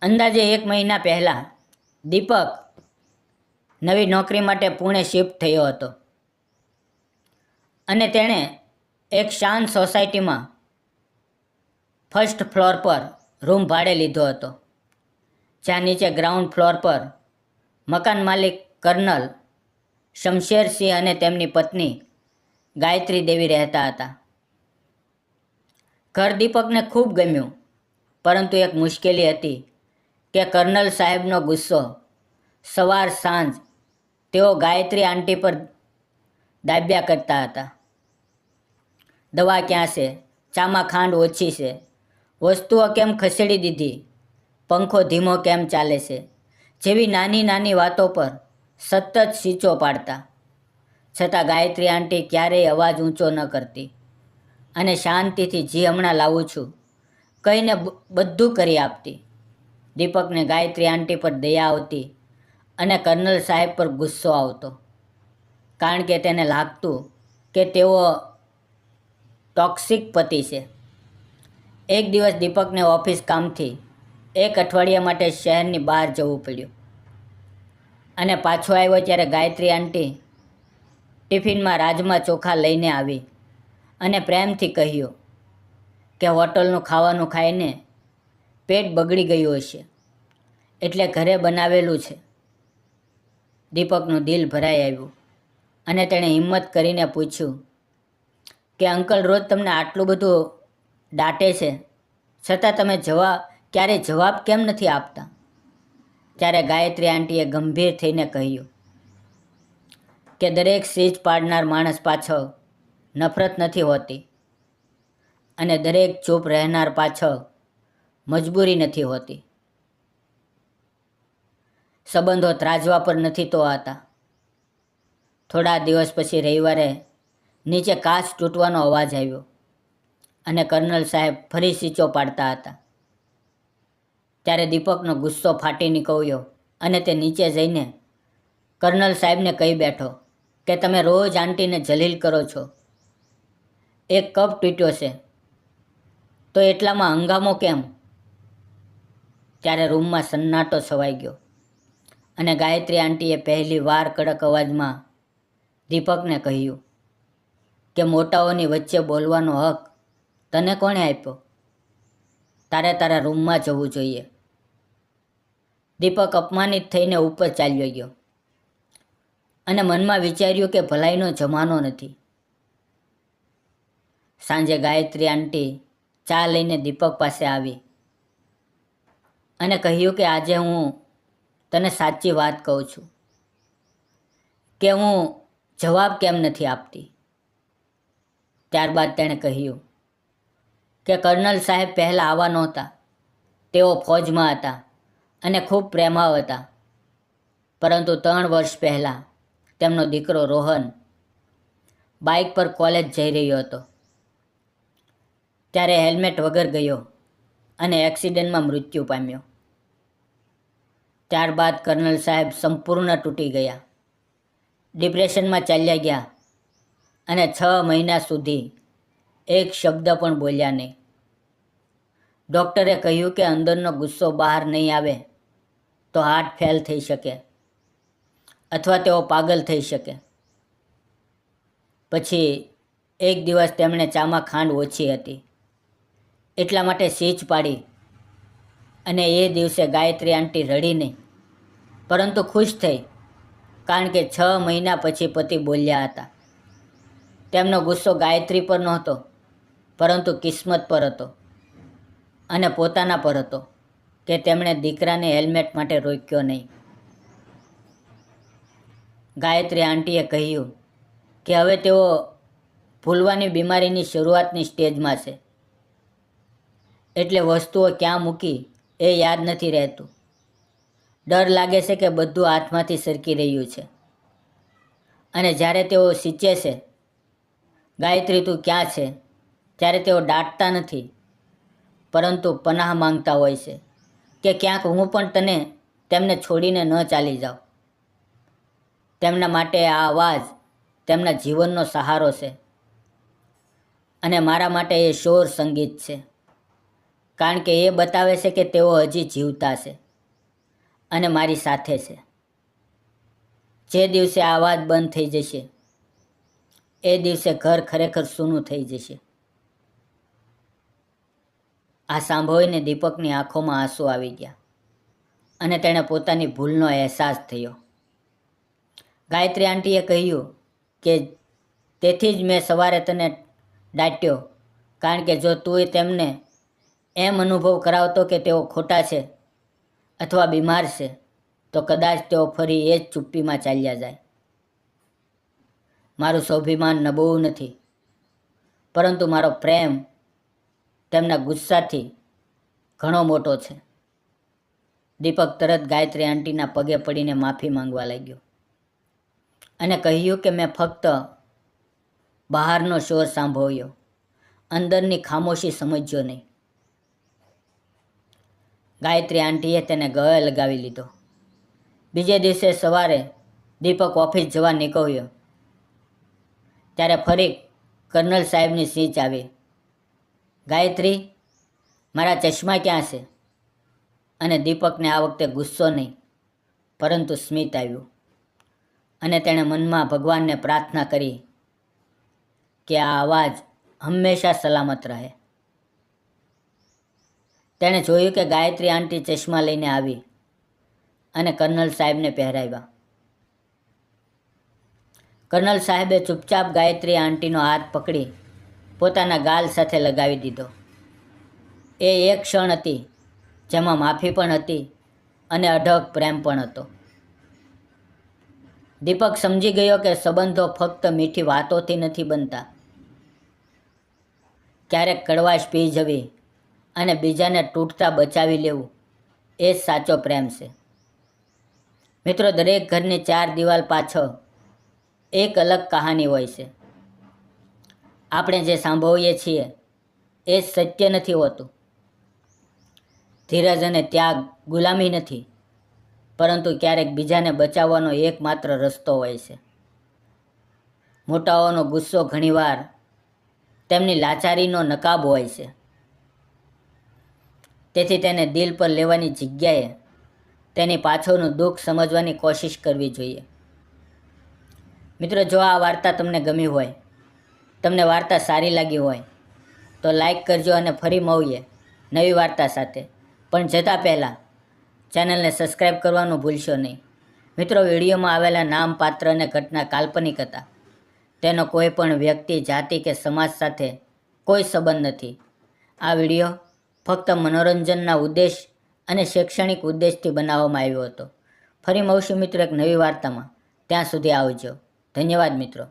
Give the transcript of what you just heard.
અંદાજે 1 મહિના પહેલાં દીપક નવી નોકરી માટે પુણે શિફ્ટ થયો હતો અને તેણે એક શાંત સોસાયટીમાં ફર્સ્ટ ફ્લોર પર રૂમ ભાડે લીધો હતો, જ્યાં નીચે ગ્રાઉન્ડ ફ્લોર પર મકાન માલિક કર્નલ શમશેરસિંહ અને તેમની પત્ની ગાયત્રી દેવી રહેતા હતા. ઘર દીપકને ખૂબ ગમ્યું, પરંતુ એક મુશ્કેલી હતી કે કર્નલ સાહેબનો ગુસ્સો. સવાર સાંજ તેઓ ગાયત્રી આંટી પર દાબ્યા કરતા હતા. દવા ક્યાં છે? ચામાં ખાંડ ઓછી છે? વસ્તુઓ કેમ ખસેડી દીધી? પંખો ધીમો કેમ ચાલે છે? જેવી નાની નાની વાતો પર સતત સીચો પાડતા. છતાં ગાયત્રી આંટી ક્યારેય અવાજ ઊંચો ન કરતી અને શાંતિથી જી હમણાં લાવું છું કહીને બધું કરી આપતી. દીપકને ગાયત્રી આંટી પર દયા આવતી અને કર્નલ સાહેબ પર ગુસ્સો આવતો, કારણ કે તેને લાગતું કે તેઓ ટોક્સિક પતિ છે. એક દિવસ દીપકને ઓફિસ કામથી 1 અઠવાડિયા માટે શહેરની બહાર જવું પડ્યું અને પાછો આવ્યો ત્યારે ગાયત્રી આંટી ટિફિનમાં રાજમા ચોખા લઈને આવી અને પ્રેમથી કહ્યું કે હોટલનું ખાવાનું ખાઈને પેટ બગડી ગયું હશે, એટલે ઘરે બનાવેલું છે. દીપકનું દિલ ભરાઈ આવ્યું અને તેણે હિંમત કરીને પૂછ્યું કે અંકલ રોજ તમને આટલું બધું ડાંટે છે, છતાં તમે ક્યારેય જવાબ કેમ નથી આપતા? ત્યારે ગાયત્રી આંટીએ ગંભીર થઈને કહ્યું કે દરેક સીચ પાડનાર માણસ પાછળ નફરત નથી હોતી અને દરેક ચૂપ રહેનાર પાછળ મજબૂરી નથી હોતી. સંબંધો ત્રાજવા પર નથી તોવાતા. થોડા દિવસ પછી રવિવારે નીચે કાચ તૂટવાનો અવાજ આવ્યો અને કર્નલ સાહેબ ફરી સીચો પાડતા હતા. ત્યારે દીપકનો ગુસ્સો ફાટી નીકળ્યો અને તે નીચે જઈને કર્નલ સાહેબને કહી બેઠો કે તમે રોજ આંટીને જલીલ કરો છો. એક કપ તૂટ્યો છે તો એટલામાં હંગામો કેમ? ત્યારે રૂમમાં સન્નાટો છવાઈ ગયો અને ગાયત્રી આંટીએ પહેલી વાર કડક અવાજમાં દીપકને કહ્યું કે મોટાઓની વચ્ચે બોલવાનો હક તને કોણે આપ્યો? તારે તારા રૂમમાં જવું જોઈએ. દીપક અપમાનિત થઈને ઉપર ચાલ્યો ગયો અને મનમાં વિચાર્યું કે ભલાઈનો જમાનો નથી. સાંજે ગાયત્રી આંટી ચા લઈને દીપક પાસે આવી અને કહ્યું કે આજે હું તને સાચી વાત કહું છું કે હું જવાબ કેમ નથી આપતી. ત્યારબાદ તેણે કહ્યું કે કર્નલ સાહેબ પહેલાં આવા નહોતા. તેઓ ફૌજમાં હતા અને ખૂબ પ્રેમાળ હતા, પરંતુ 3 વર્ષ પહેલાં તેમનો દીકરો રોહન બાઇક પર કોલેજ જઈ રહ્યો હતો ત્યારે હેલ્મેટ વગર ગયો અને એક્સિડન્ટમાં મૃત્યુ પામ્યો. ત્યારબાદ કર્નલ સાહેબ સંપૂર્ણ તૂટી ગયા, ડિપ્રેશનમાં ચાલ્યા ગયા અને 6 મહિના સુધી એક શબ્દ પણ બોલ્યા નહીં. ડૉક્ટરે કહ્યું કે અંદરનો ગુસ્સો બહાર નહીં આવે તો હાર્ટ ફેલ થઈ શકે અથવા તેઓ પાગલ થઈ શકે. પછી એક દિવસ તેમણે ચામાં ખાંડ ઓછી હતી એટલા માટે સીચ પાડી અને એ દિવસે ગાયત્રી આંટી રડી નહીં, પરંતુ ખુશ થઈ, કારણ કે 6 મહિના પછી પતિ બોલ્યા હતા. તેમનો ગુસ્સો ગાયત્રી પર નહોતો, પરંતુ કિસ્મત પર હતો અને પોતાના પર હતો કે તેમણે દીકરાને હેલ્મેટ માટે રોક્યો નહીં. ગાયત્રી આંટીએ કહ્યું કે હવે તેઓ ભૂલવાની બીમારીની શરૂઆતની સ્ટેજમાં છે, એટલે વસ્તુઓ ક્યાં મૂકી એ યાદ નથી રહેતું. ડર લાગે છે કે બધું હાથમાંથી સરકી રહ્યું છે અને જ્યારે તેઓ સીચે છે, ગાયત્રી તું ક્યાં છે, ત્યારે તેઓ દાટતા નથી, પરંતુ પનાહ માંગતા હોય છે કે ક્યાંક હું પણ તેમને છોડીને ન ચાલી જાઉં. તેમના માટે આ અવાજ તેમના જીવનનો સહારો છે અને મારા માટે એ શોર સંગીત છે, કારણ કે એ બતાવે છે કે તેઓ હજી જીવતા છે અને મારી સાથે છે. જે દિવસે આ અવાજ બંધ થઈ જશે એ દિવસે ઘર ખરેખર સૂનું થઈ જશે. આ સાંભળીને દીપકની આંખોમાં આંસુ આવી ગયા અને તેણે પોતાની ભૂલનો અહેસાસ થયો. ગાયત્રી આંટીએ કહ્યું કે તેથી જ મેં સવારે તને ડાંટ્યો, કારણ કે જો તું તેમને એમ અનુભવ કરાવતો કે તેઓ ખોટા છે અથવા બીમાર છે તો કદાચ તેઓ ફરી એ જ ચુપ્પીમાં ચાલ્યા જાય. મારું સ્વાભિમાન નબળું નથી, પરંતુ મારો પ્રેમ તેમના ગુસ્સાથી ઘણો મોટો છે. દીપક તરત ગાયત્રી આંટીના પગે પડીને માફી માંગવા લાગ્યો અને કહ્યું કે મેં ફક્ત બહારનો શોર સાંભળ્યો, અંદરની ખામોશી સમજ્યો નહીં. ગાયત્રી આંટીએ તેને ગળે લગાવી લીધો. બીજે દિવસે સવારે દીપક ઓફિસ જવા નીકળ્યો ત્યારે ફરી કર્નલ સાહેબની સ્પીચ આવી. ગાયત્રી, મારા ચશ્મા ક્યાં છે? અને દીપકને આ વખતે ગુસ્સો નહીં પરંતુ સ્મિત આવ્યું અને તેણે મનમાં ભગવાનને પ્રાર્થના કરી કે આ અવાજ હંમેશા સલામત રહે. તેણે જોયું કે ગાયત્રી આંટી ચશ્મા લઈને આવી અને કર્નલ સાહેબને પહેરાવ્યા. કર્નલ સાહેબે ચૂપચાપ ગાયત્રી આંટીનો હાથ પકડી પોતાના ગાલ સાથે લગાવી દીધો. એ એક ક્ષણ હતી જેમાં માફી પણ હતી અને અઢળક પ્રેમ પણ હતો. દીપક સમજી ગયો કે સંબંધો ફક્ત મીઠી વાતોથી નથી બનતા. ક્યારેક કડવાશ પી જવી અને બીજાને તૂટતા બચાવી લેવું એ જ સાચો પ્રેમ છે. મિત્રો, દરેક ઘરની ચાર દિવાલ પાછળ એક અલગ કહાની હોય છે. આપણે જે સાંભળીએ છીએ એ સત્ય નથી હોતું. ધીરજ અને ત્યાગ ગુલામી નથી, પરંતુ ક્યારેક બીજાને બચાવવાનો એકમાત્ર રસ્તો હોય છે. મોટાઓનો ગુસ્સો ઘણીવાર તેમની લાચારીનો નકાબ હોય છે. તેથી તેને દિલ પર લેવાની જગ્યાએ તેની પાછળનું દુઃખ સમજવાની કોશિશ કરવી જોઈએ. મિત્રો, જો આ વાર્તા તમને ગમી હોય, તમને વાર્તા સારી લાગી હોય તો લાઈક કરજો અને ફરી મળીએ નવી વાર્તા સાથે. પણ જતાં પહેલાં ચેનલને સબસ્ક્રાઈબ કરવાનું ભૂલશો નહીં. મિત્રો, વિડીયોમાં આવેલા નામ, પાત્ર અને ઘટના કાલ્પનિક હતા. તેનો કોઈ પણ વ્યક્તિ, જાતિ કે સમાજ સાથે કોઈ સંબંધ નથી. આ વિડીયો ફક્ત મનોરંજનના ઉદ્દેશ અને શૈક્ષણિક ઉદ્દેશથી બનાવવામાં આવ્યો હતો. ફરી મળશું મિત્રો એક નવી વાર્તામાં. ત્યાં સુધી આવજો. ધન્યવાદ મિત્રો.